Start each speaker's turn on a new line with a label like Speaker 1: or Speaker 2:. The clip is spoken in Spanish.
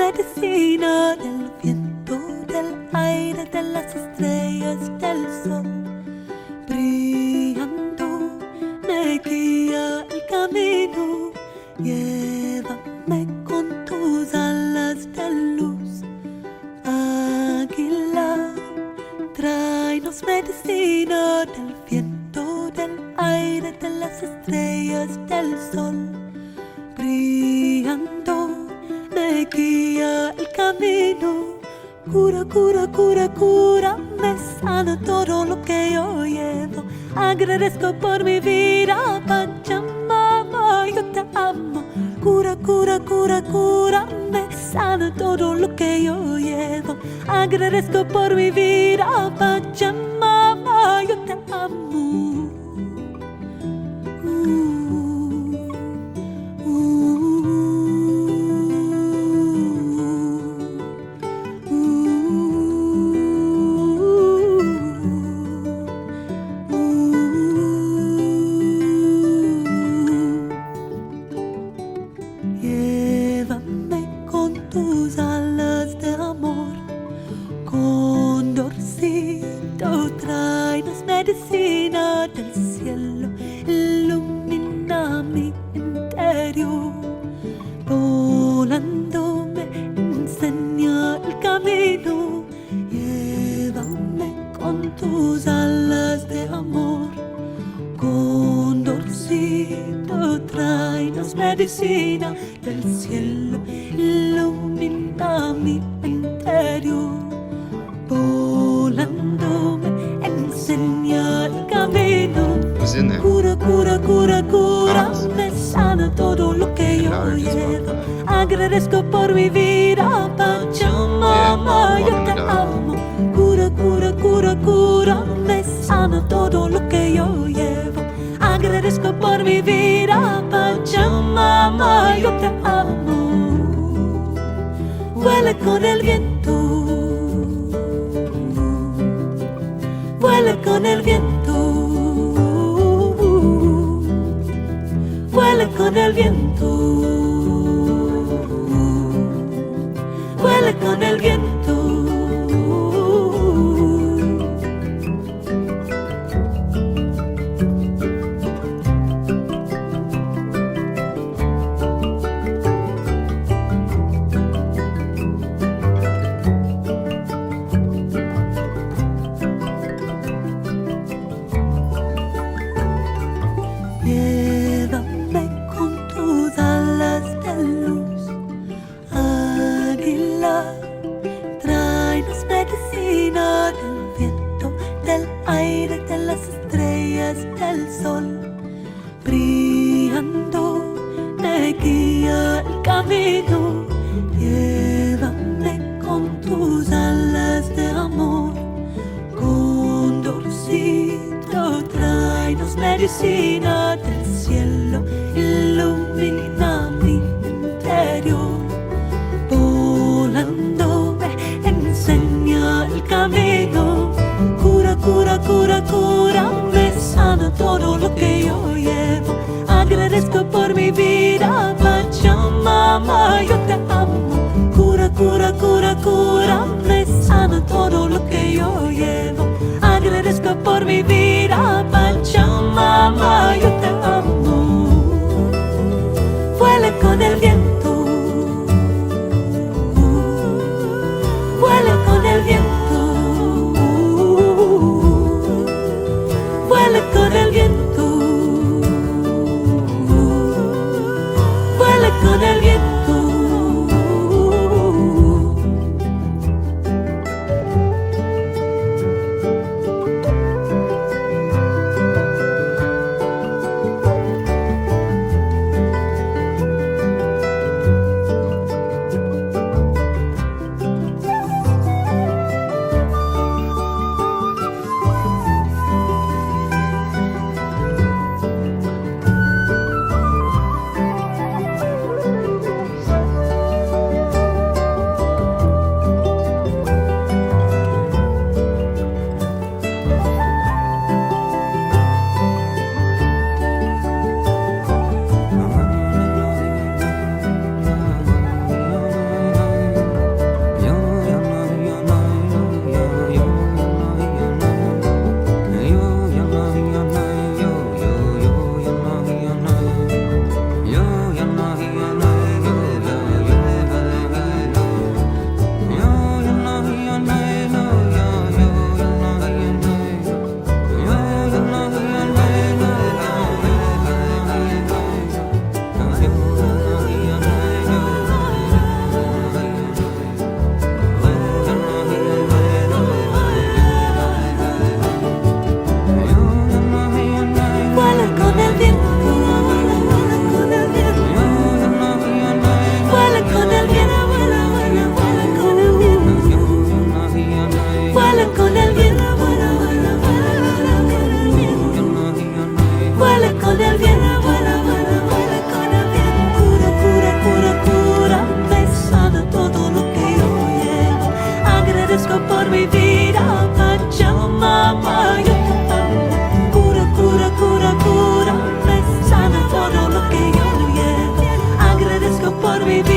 Speaker 1: medicina del viento, del aire, de las estrellas, del sol. Brillando me guía el camino, llévame con tus alas de luz. Águila, tráenos medicina del viento, del aire, de las estrellas, del sol. Brillando me guía el camino, cura, cura, cura, cura, me sana todo lo que yo llevo. Agradezco por mi vida, Pachamama, yo te amo. Cura, cura, cura, cura, me sana todo lo que yo llevo. Agradezco por mi vida, Pachamama, yo te amo. Llévame con tus alas de amor, condorcito, tráenos medicina del cielo, ilumina mi interior. Volando me enseña el camino, llévame con tus alas de amor, condorcito, tráenos medicina del cielo, ilumina mi interior. Volando me enseña el camino, cura, cura, cura, cura, me sana todo lo que yo llevo. Agradezco por mi vida, Pachamama, yo te amo. Cura, cura, cura, cura, me sana todo lo que yo llevo. Agradezco por mi vida, Pachamama, yo te amo. Vuela con el viento, vuela con el viento, vuela con el viento, vuela con el viento. Llévame con tus alas de luz, águila, tráenos medicina del viento, del aire, de las estrellas, del sol. Brillando me guía el camino, llévame con tus alas de amor, condorcito, tráenos medicina del cielo, ilumina mi interior. Volando me enseña el camino, cura, cura, cura, cura, me sana todo lo que yo llevo. Agradezco por mi vida, Pachamama, yo te amo. Cura, cura, cura, cura, me sana todo lo que yo llevo. Agradezco por mi vida, Pachamama, yo te amo. Vuela con el viento, vuela con el viento, vuela con el viento, vuela con el viento. por vivir.